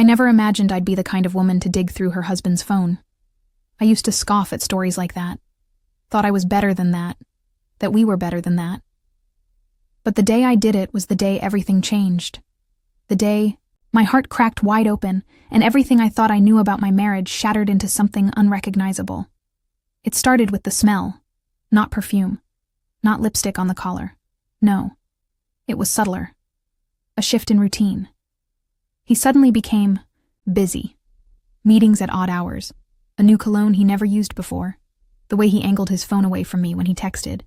never imagined I'd be the kind of woman to dig through her husband's phone. I used to scoff at stories like that. Thought I was better than that we were better than that. But the day I did it was the day everything changed. The day my heart cracked wide open and everything I thought I knew about my marriage shattered into something unrecognizable. It started with the smell, not perfume, not lipstick on the collar. No, it was subtler. A shift in routine. He suddenly became busy. Meetings at odd hours, a new cologne he never used before, the way he angled his phone away from me when he texted.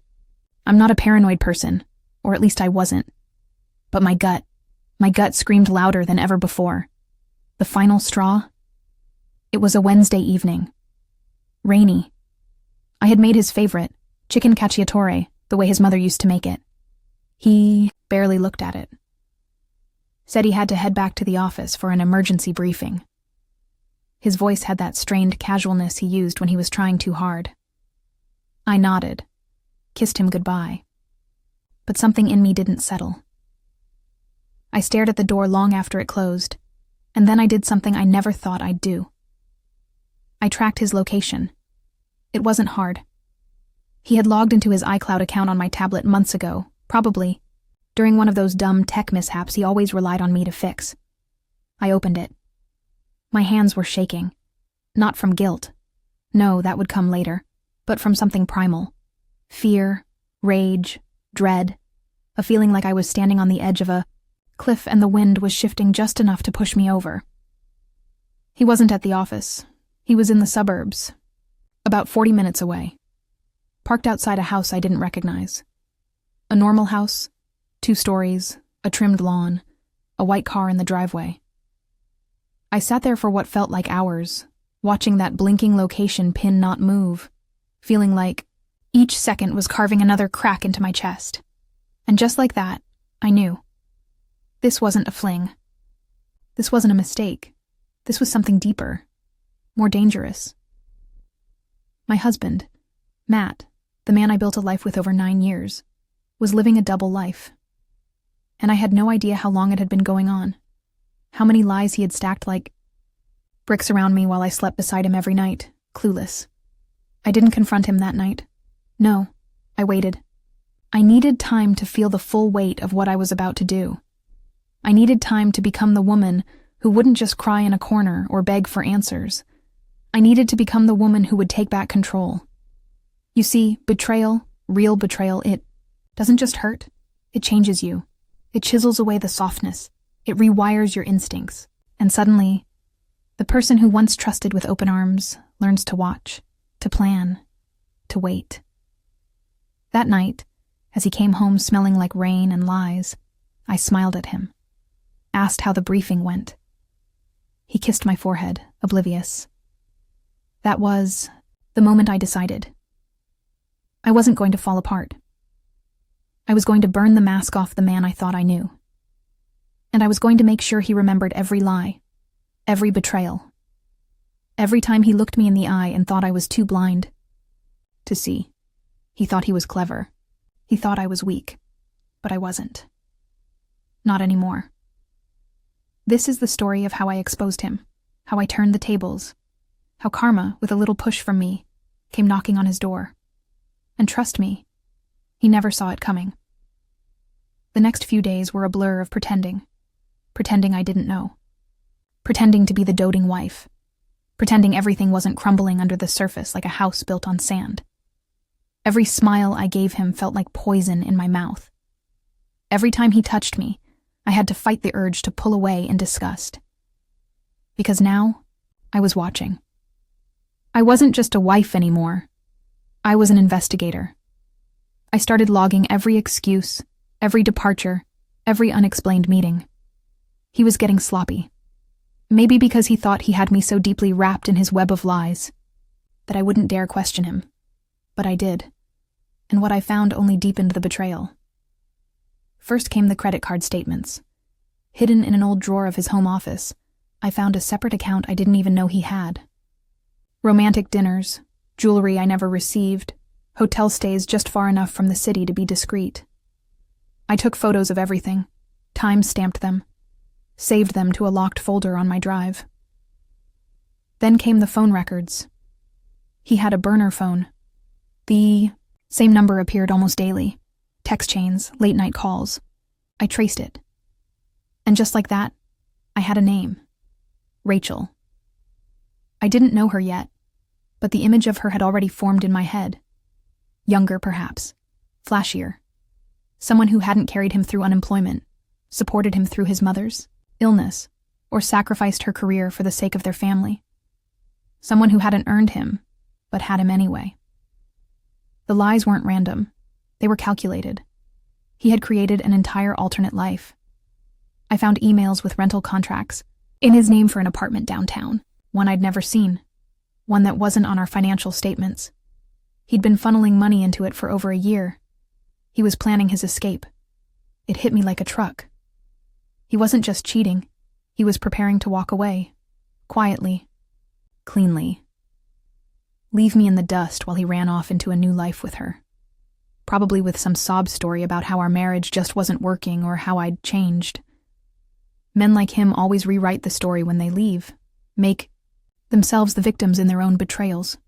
I'm not a paranoid person, or at least I wasn't. But my gut screamed louder than ever before. The final straw? It was a Wednesday evening. Rainy. I had made his favorite, chicken cacciatore, the way his mother used to make it. He barely looked at it. Said he had to head back to the office for an emergency briefing. His voice had that strained casualness he used when he was trying too hard. I nodded, kissed him goodbye. But something in me didn't settle. I stared at the door long after it closed, and then I did something I never thought I'd do. I tracked his location. It wasn't hard. He had logged into his iCloud account on my tablet months ago, probably during one of those dumb tech mishaps he always relied on me to fix. I opened it. My hands were shaking. Not from guilt. No, that would come later. But from something primal. Fear, rage, dread. A feeling like I was standing on the edge of a cliff and the wind was shifting just enough to push me over. He wasn't at the office. He was in the suburbs. About 40 minutes away. Parked outside a house I didn't recognize. A normal house, 2 stories, a trimmed lawn, a white car in the driveway. I sat there for what felt like hours, watching that blinking location pin not move, feeling like each second was carving another crack into my chest. And just like that, I knew. This wasn't a fling. This wasn't a mistake. This was something deeper, more dangerous. My husband, Matt, the man I built a life with over 9 years, was living a double life. And I had no idea how long it had been going on, how many lies he had stacked like bricks around me while I slept beside him every night, clueless. I didn't confront him that night. No, I waited. I needed time to feel the full weight of what I was about to do. I needed time to become the woman who wouldn't just cry in a corner or beg for answers. I needed to become the woman who would take back control. You see, betrayal, real betrayal, it doesn't just hurt. It changes you. It chisels away the softness. It rewires your instincts. And suddenly, the person who once trusted with open arms learns to watch, to plan, to wait. That night, as he came home smelling like rain and lies, I smiled at him, asked how the briefing went. He kissed my forehead, oblivious. That was the moment I decided. I wasn't going to fall apart. I was going to burn the mask off the man I thought I knew. And I was going to make sure he remembered every lie, every betrayal. Every time he looked me in the eye and thought I was too blind to see. He thought he was clever. He thought I was weak. But I wasn't. Not anymore. This is the story of how I exposed him, how I turned the tables, how karma, with a little push from me, came knocking on his door. And trust me, he never saw it coming. The next few days were a blur of pretending I didn't know. Pretending to be the doting wife. Pretending everything wasn't crumbling under the surface like a house built on sand. Every smile I gave him felt like poison in my mouth. Every time he touched me, I had to fight the urge to pull away in disgust. Because now, I was watching. I wasn't just a wife anymore. I was an investigator. I started logging every excuse, every departure, every unexplained meeting. He was getting sloppy. Maybe because he thought he had me so deeply wrapped in his web of lies that I wouldn't dare question him. But I did. And what I found only deepened the betrayal. First came the credit card statements. Hidden in an old drawer of his home office, I found a separate account I didn't even know he had. Romantic dinners, jewelry I never received, hotel stays just far enough from the city to be discreet. I took photos of everything, time-stamped them, saved them to a locked folder on my drive. Then came the phone records. He had a burner phone. The same number appeared almost daily. Text chains, late-night calls. I traced it. And just like that, I had a name. Rachel. I didn't know her yet, but the image of her had already formed in my head. Younger, perhaps. Flashier. Someone who hadn't carried him through unemployment, supported him through his mother's illness, or sacrificed her career for the sake of their family. Someone who hadn't earned him, but had him anyway. The lies weren't random. They were calculated. He had created an entire alternate life. I found emails with rental contracts in his name for an apartment downtown, one I'd never seen, one that wasn't on our financial statements. He'd been funneling money into it for over a year. He was planning his escape. It hit me like a truck. He wasn't just cheating. He was preparing to walk away. Quietly. Cleanly. Leave me in the dust while he ran off into a new life with her. Probably with some sob story about how our marriage just wasn't working or how I'd changed. Men like him always rewrite the story when they leave, make themselves the victims in their own betrayals.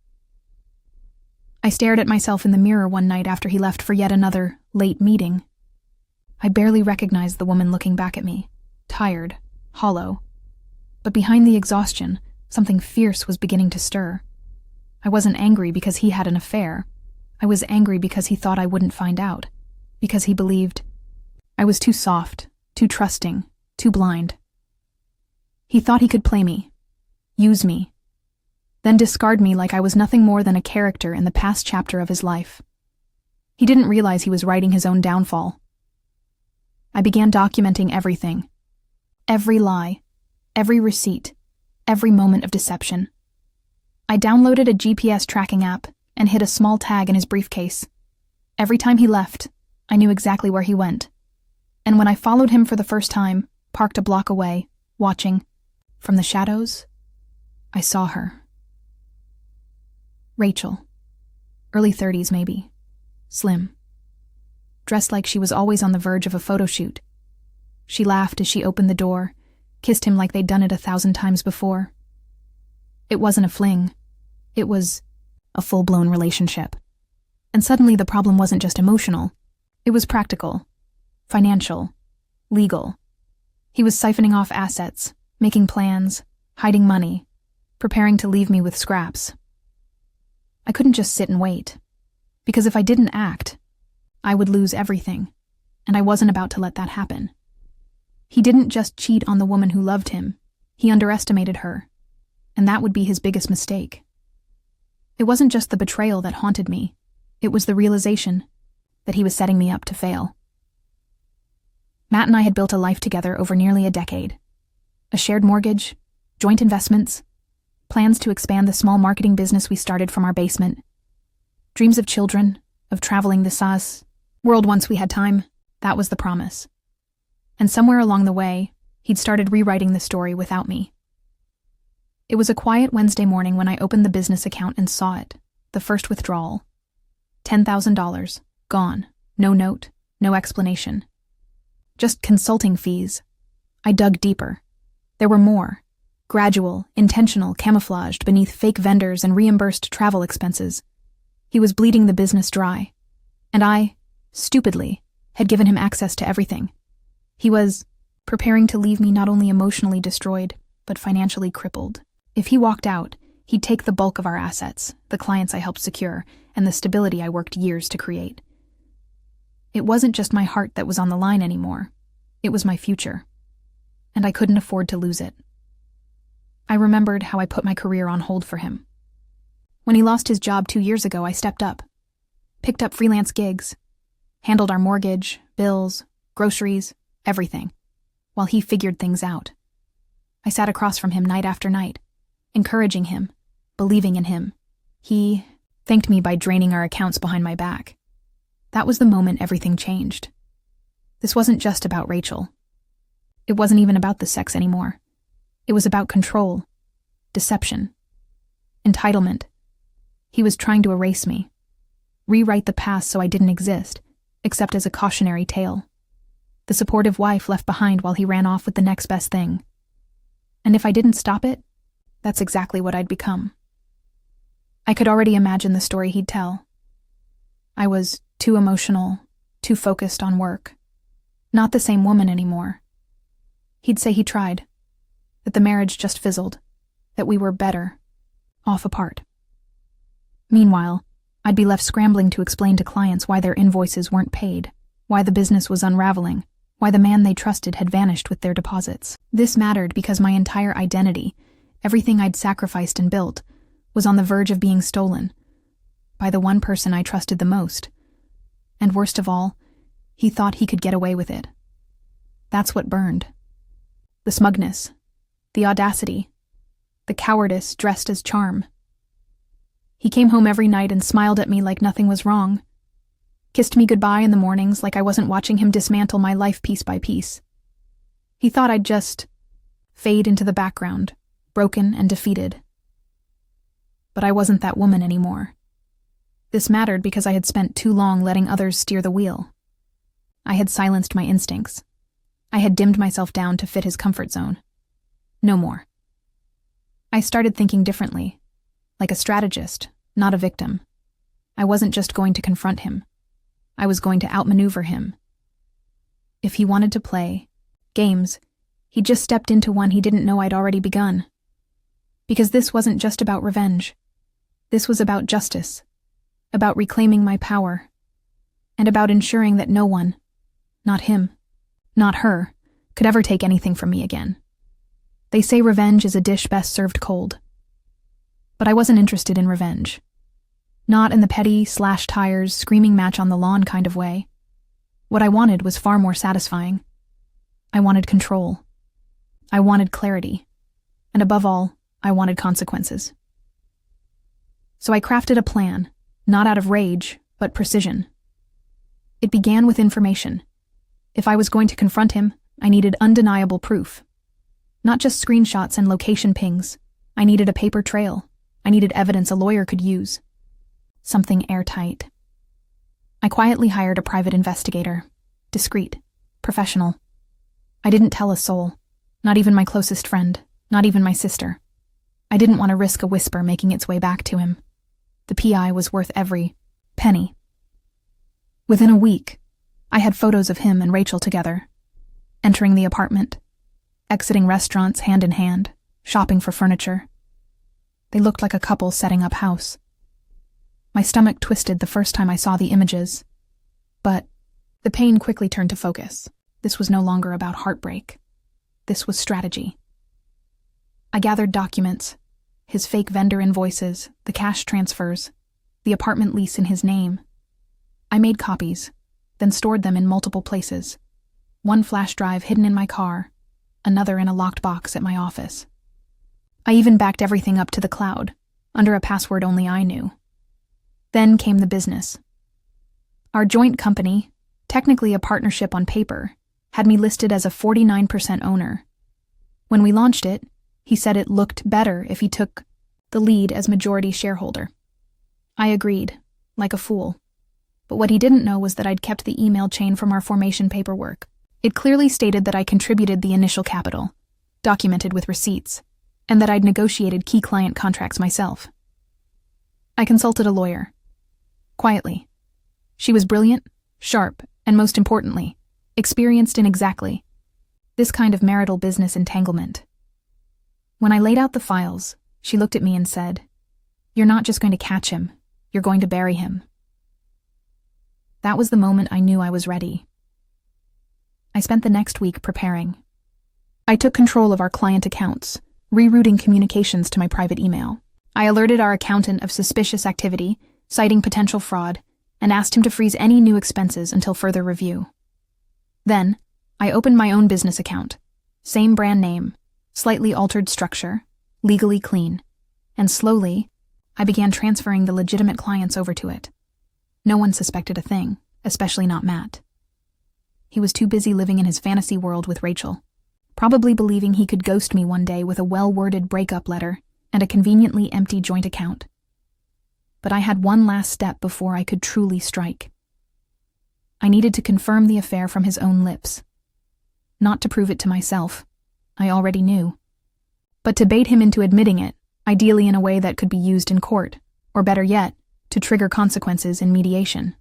I stared at myself in the mirror one night after he left for yet another late meeting. I barely recognized the woman looking back at me, tired, hollow. But behind the exhaustion, something fierce was beginning to stir. I wasn't angry because he had an affair. I was angry because he thought I wouldn't find out, because he believed I was too soft, too trusting, too blind. He thought he could play me, use me, then discard me like I was nothing more than a character in the past chapter of his life. He didn't realize he was writing his own downfall. I began documenting everything. Every lie, every receipt, every moment of deception. I downloaded a GPS tracking app and hid a small tag in his briefcase. Every time he left, I knew exactly where he went. And when I followed him for the first time, parked a block away, watching, from the shadows, I saw her. Rachel. Early 30s, maybe. Slim. Dressed like she was always on the verge of a photo shoot. She laughed as she opened the door, kissed him like they'd done it 1,000 times before. It wasn't a fling. It was a full-blown relationship. And suddenly the problem wasn't just emotional. It was practical, financial, legal. He was siphoning off assets, making plans, hiding money, preparing to leave me with scraps. I couldn't just sit and wait, because if I didn't act, I would lose everything, and I wasn't about to let that happen. He didn't just cheat on the woman who loved him, he underestimated her, and that would be his biggest mistake. It wasn't just the betrayal that haunted me, it was the realization that he was setting me up to fail. Matt and I had built a life together over nearly a decade. A shared mortgage, joint investments, plans to expand the small marketing business we started from our basement. Dreams of children, of traveling the SAS world once we had time, that was the promise. And somewhere along the way, he'd started rewriting the story without me. It was a quiet Wednesday morning when I opened the business account and saw it, the first withdrawal. $10,000, gone, no note, no explanation. Just consulting fees. I dug deeper. There were more. Gradual, intentional, camouflaged beneath fake vendors and reimbursed travel expenses. He was bleeding the business dry. And I, stupidly, had given him access to everything. He was preparing to leave me not only emotionally destroyed, but financially crippled. If he walked out, he'd take the bulk of our assets, the clients I helped secure, and the stability I worked years to create. It wasn't just my heart that was on the line anymore. It was my future. And I couldn't afford to lose it. I remembered how I put my career on hold for him. When he lost his job 2 years ago, I stepped up, picked up freelance gigs, handled our mortgage, bills, groceries, everything, while he figured things out. I sat across from him night after night, encouraging him, believing in him. He thanked me by draining our accounts behind my back. That was the moment everything changed. This wasn't just about Rachel. It wasn't even about the sex anymore. It was about control, deception, entitlement. He was trying to erase me, rewrite the past so I didn't exist, except as a cautionary tale. the supportive wife left behind while he ran off with the next best thing. And if I didn't stop it, that's exactly what I'd become. I could already imagine the story he'd tell. I was too emotional, too focused on work. Not the same woman anymore. He'd say he tried, that the marriage just fizzled, that we were better, off apart. Meanwhile, I'd be left scrambling to explain to clients why their invoices weren't paid, why the business was unraveling, why the man they trusted had vanished with their deposits. This mattered because my entire identity, everything I'd sacrificed and built, was on the verge of being stolen by the one person I trusted the most. And worst of all, he thought he could get away with it. That's what burned. The smugness, the audacity, the cowardice dressed as charm. He came home every night and smiled at me like nothing was wrong, kissed me goodbye in the mornings like I wasn't watching him dismantle my life piece by piece. He thought I'd just fade into the background, broken and defeated. But I wasn't that woman anymore. This mattered because I had spent too long letting others steer the wheel. I had silenced my instincts. I had dimmed myself down to fit his comfort zone. No more. I started thinking differently, like a strategist, not a victim. I wasn't just going to confront him. I was going to outmaneuver him. If he wanted to play games, he just stepped into one he didn't know I'd already begun. Because this wasn't just about revenge. This was about justice, about reclaiming my power, and about ensuring that no one, not him, not her, could ever take anything from me again. They say revenge is a dish best served cold. But I wasn't interested in revenge. Not in the petty, slash-tires, screaming match on the lawn kind of way. What I wanted was far more satisfying. I wanted control. I wanted clarity. And above all, I wanted consequences. So I crafted a plan, not out of rage, but precision. It began with information. If I was going to confront him, I needed undeniable proof. Not just screenshots and location pings. I needed a paper trail. I needed evidence a lawyer could use. Something airtight. I quietly hired a private investigator. Discreet. Professional. I didn't tell a soul. Not even my closest friend. Not even my sister. I didn't want to risk a whisper making its way back to him. The PI was worth every penny. Within a week, I had photos of him and Rachel together, entering the apartment, exiting restaurants hand in hand, shopping for furniture. They looked like a couple setting up house. My stomach twisted the first time I saw the images, but the pain quickly turned to focus. This was no longer about heartbreak. This was strategy. I gathered documents, his fake vendor invoices, the cash transfers, the apartment lease in his name. I made copies, then stored them in multiple places. One flash drive hidden in my car, another in a locked box at my office. I even backed everything up to the cloud, under a password only I knew. Then came the business. Our joint company, technically a partnership on paper, had me listed as a 49% owner. When we launched it, he said it looked better if he took the lead as majority shareholder. I agreed, like a fool. But what he didn't know was that I'd kept the email chain from our formation paperwork. It clearly stated that I contributed the initial capital, documented with receipts, and that I'd negotiated key client contracts myself. I consulted a lawyer. Quietly. She was brilliant, sharp, and most importantly, experienced in exactly this kind of marital business entanglement. When I laid out the files, she looked at me and said, "You're not just going to catch him, you're going to bury him." That was the moment I knew I was ready. I spent the next week preparing. I took control of our client accounts, rerouting communications to my private email. I alerted our accountant of suspicious activity, citing potential fraud, and asked him to freeze any new expenses until further review. Then, I opened my own business account. Same brand name, slightly altered structure, legally clean, and slowly, I began transferring the legitimate clients over to it. No one suspected a thing, especially not Matt. He was too busy living in his fantasy world with Rachel, probably believing he could ghost me one day with a well-worded breakup letter and a conveniently empty joint account. But I had one last step before I could truly strike. I needed to confirm the affair from his own lips, not to prove it to myself. I already knew. But to bait him into admitting it, ideally in a way that could be used in court, or better yet, to trigger consequences in mediation.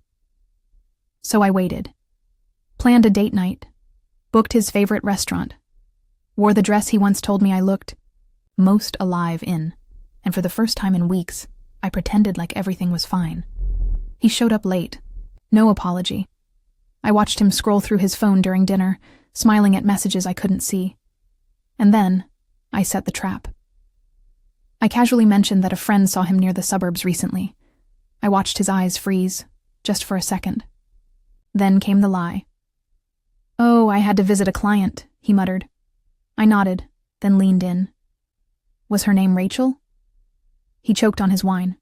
So I waited. Planned a date night. Booked his favorite restaurant. Wore the dress he once told me I looked most alive in, and for the first time in weeks, I pretended like everything was fine. He showed up late. No apology. I watched him scroll through his phone during dinner, smiling at messages I couldn't see. And then, I set the trap. I casually mentioned that a friend saw him near the suburbs recently. I watched his eyes freeze, just for a second. Then came the lie. "Oh, I had to visit a client," he muttered. I nodded, then leaned in. Was her name Rachel? He choked on his wine.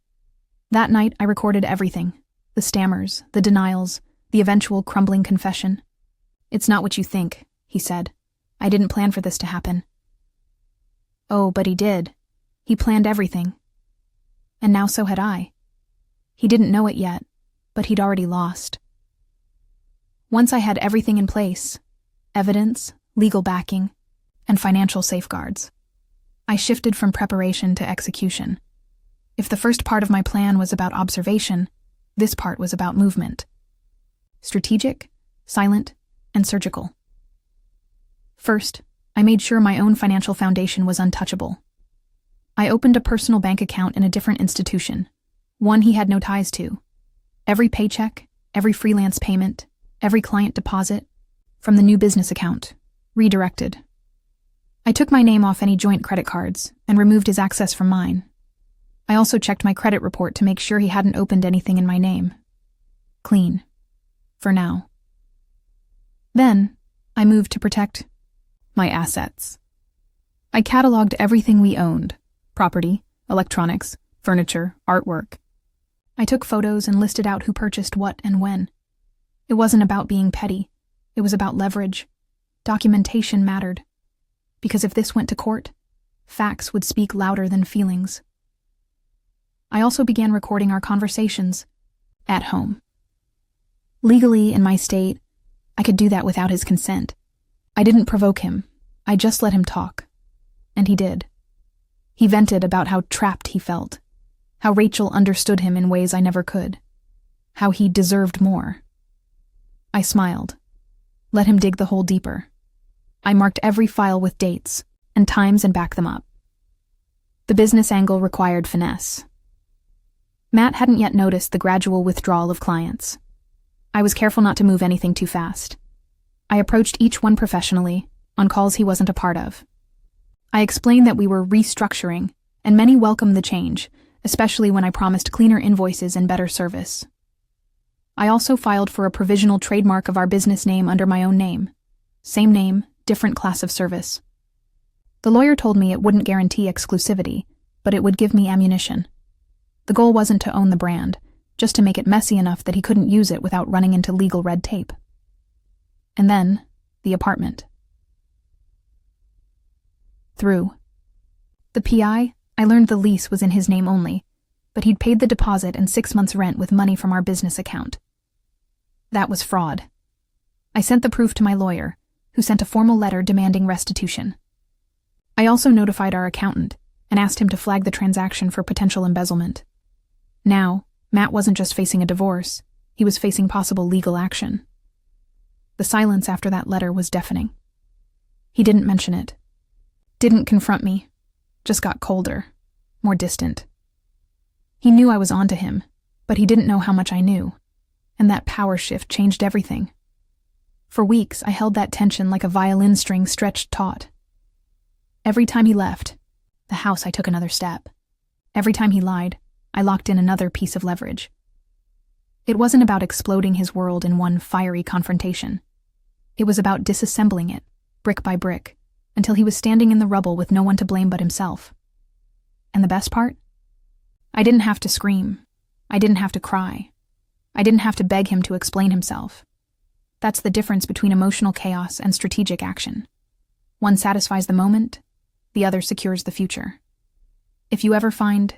That night, I recorded everything. The stammers, the denials, the eventual crumbling confession. "It's not what you think," he said. "I didn't plan for this to happen." Oh, but he did. He planned everything. And now so had I. He didn't know it yet, but he'd already lost. Once I had everything in place, evidence, legal backing, and financial safeguards, I shifted from preparation to execution. If the first part of my plan was about observation, this part was about movement. Strategic, silent, and surgical. First, I made sure my own financial foundation was untouchable. I opened a personal bank account in a different institution, one he had no ties to. Every paycheck, every freelance payment, every client deposit, from the new business account, redirected. I took my name off any joint credit cards and removed his access from mine. I also checked my credit report to make sure he hadn't opened anything in my name. Clean. For now. Then, I moved to protect my assets. I cataloged everything we owned: property, electronics, furniture, artwork. I took photos and listed out who purchased what and when. It wasn't about being petty. It was about leverage. Documentation mattered. Because if this went to court, facts would speak louder than feelings. I also began recording our conversations at home. Legally, in my state, I could do that without his consent. I didn't provoke him. I just let him talk. And he did. He vented about how trapped he felt, how Rachel understood him in ways I never could, how he deserved more. I smiled, let him dig the hole deeper. I marked every file with dates and times and backed them up. The business angle required finesse. Matt hadn't yet noticed the gradual withdrawal of clients. I was careful not to move anything too fast. I approached each one professionally, on calls he wasn't a part of. I explained that we were restructuring, and many welcomed the change, especially when I promised cleaner invoices and better service. I also filed for a provisional trademark of our business name under my own name. Same name, different class of service. The lawyer told me it wouldn't guarantee exclusivity, but it would give me ammunition. The goal wasn't to own the brand, just to make it messy enough that he couldn't use it without running into legal red tape. And then, the apartment. Through the PI, I learned the lease was in his name only, but he'd paid the deposit and 6 months' rent with money from our business account. That was fraud. I sent the proof to my lawyer, who sent a formal letter demanding restitution. I also notified our accountant and asked him to flag the transaction for potential embezzlement. Now, Matt wasn't just facing a divorce, he was facing possible legal action. The silence after that letter was deafening. He didn't mention it. Didn't confront me. Just got colder, more distant. He knew I was onto him, but he didn't know how much I knew. And that power shift changed everything. For weeks, I held that tension like a violin string stretched taut. Every time he left the house, I took another step. Every time he lied, I locked in another piece of leverage. It wasn't about exploding his world in one fiery confrontation. It was about disassembling it, brick by brick, until he was standing in the rubble with no one to blame but himself. And the best part? I didn't have to scream. I didn't have to cry. I didn't have to beg him to explain himself. That's the difference between emotional chaos and strategic action. One satisfies the moment, the other secures the future. If you ever find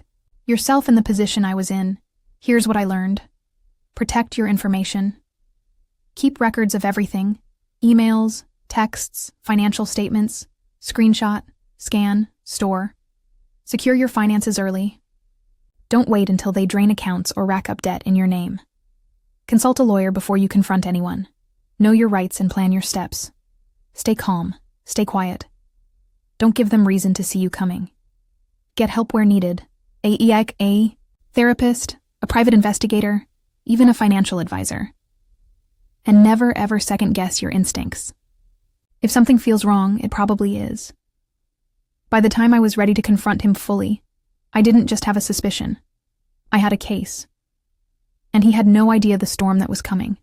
yourself in the position I was in, here's what I learned. Protect your information. Keep records of everything: emails, texts, financial statements, screenshot, scan, store. Secure your finances early. Don't wait until they drain accounts or rack up debt in your name. Consult a lawyer before you confront anyone. Know your rights and plan your steps. Stay calm. Stay quiet. Don't give them reason to see you coming. Get help where needed. A therapist, a private investigator, even a financial advisor. And never ever second guess your instincts. If something feels wrong, it probably is. By the time I was ready to confront him fully, I didn't just have a suspicion. I had a case. And he had no idea the storm that was coming.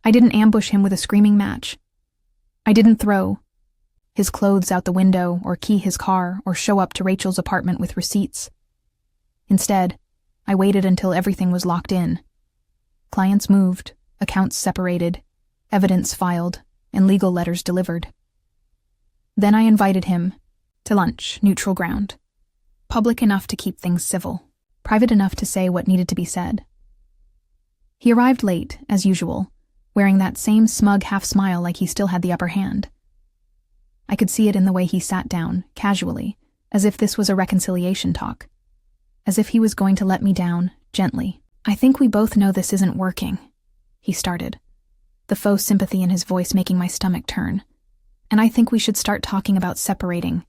I didn't ambush him with a screaming match. I didn't throw his clothes out the window or key his car or show up to Rachel's apartment with receipts. Instead, I waited until everything was locked in. Clients moved, accounts separated, evidence filed, and legal letters delivered. Then I invited him to lunch, neutral ground. Public enough to keep things civil, private enough to say what needed to be said. He arrived late, as usual, wearing that same smug half-smile like he still had the upper hand. I could see it in the way he sat down, casually, as if this was a reconciliation talk. As if he was going to let me down, gently. "I think we both know this isn't working," he started, the faux sympathy in his voice making my stomach turn. "And I think we should start talking about separating.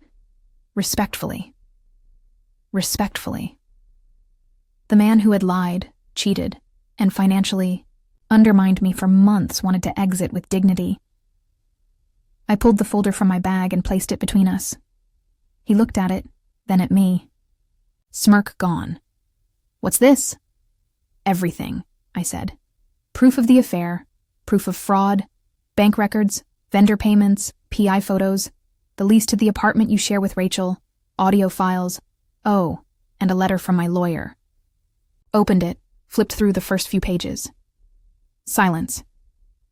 Respectfully. Respectfully." The man who had lied, cheated, and financially undermined me for months wanted to exit with dignity. I pulled the folder from my bag and placed it between us. He looked at it, then at me. Smirk gone. "What's this?" "Everything," I said. "Proof of the affair, proof of fraud, bank records, vendor payments, PI photos, the lease to the apartment you share with Rachel, audio files, and a letter from my lawyer." Opened it, flipped through the first few pages. Silence.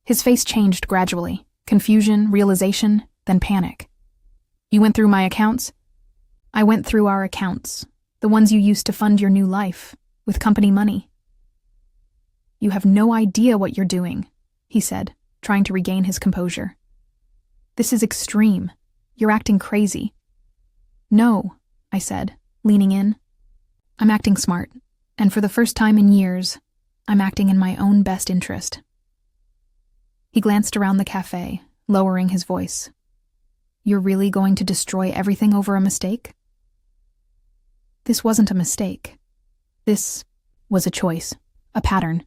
His face changed gradually. Confusion, realization, then panic. "You went through my accounts?" "I went through our accounts, the ones you used to fund your new life, with company money." "You have no idea what you're doing," he said, trying to regain his composure. "This is extreme. You're acting crazy." "No," I said, leaning in. "I'm acting smart, and for the first time in years, I'm acting in my own best interest." He glanced around the cafe, lowering his voice. "You're really going to destroy everything over a mistake?" This wasn't a mistake. This was a choice, a pattern,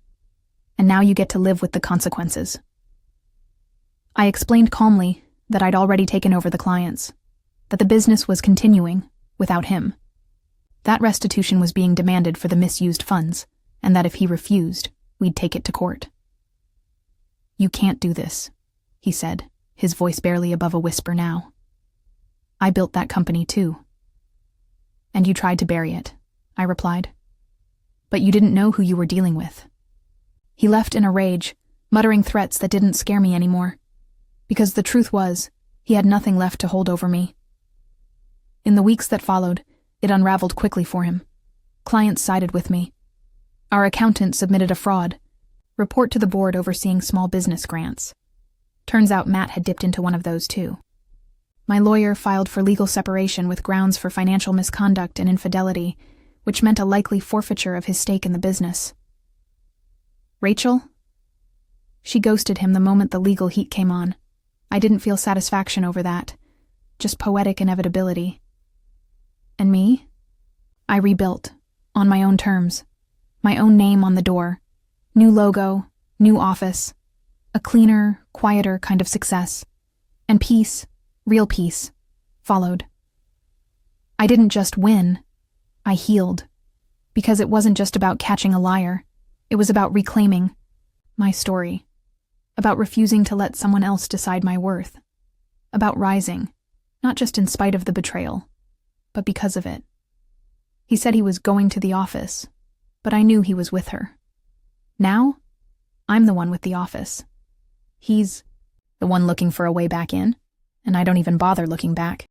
and now you get to live with the consequences. I explained calmly that I'd already taken over the clients, that the business was continuing without him. That restitution was being demanded for the misused funds, and that if he refused, we'd take it to court. "You can't do this," he said, his voice barely above a whisper now. "I built that company too." "And you tried to bury it," I replied. "But you didn't know who you were dealing with." He left in a rage, muttering threats that didn't scare me anymore, because the truth was, he had nothing left to hold over me. In the weeks that followed, it unraveled quickly for him. Clients sided with me. Our accountant submitted a fraud report to the board overseeing small business grants. Turns out Matt had dipped into one of those too. My lawyer filed for legal separation with grounds for financial misconduct and infidelity, which meant a likely forfeiture of his stake in the business. Rachel? She ghosted him the moment the legal heat came on. I didn't feel satisfaction over that, just poetic inevitability. And me? I rebuilt, on my own terms, my own name on the door. New logo, new office, a cleaner, quieter kind of success. And peace, real peace, followed. I didn't just win, I healed. Because it wasn't just about catching a liar, it was about reclaiming my story. About refusing to let someone else decide my worth. About rising, not just in spite of the betrayal, but because of it. He said he was going to the office, but I knew he was with her. Now, I'm the one with the office. He's the one looking for a way back in, and I don't even bother looking back.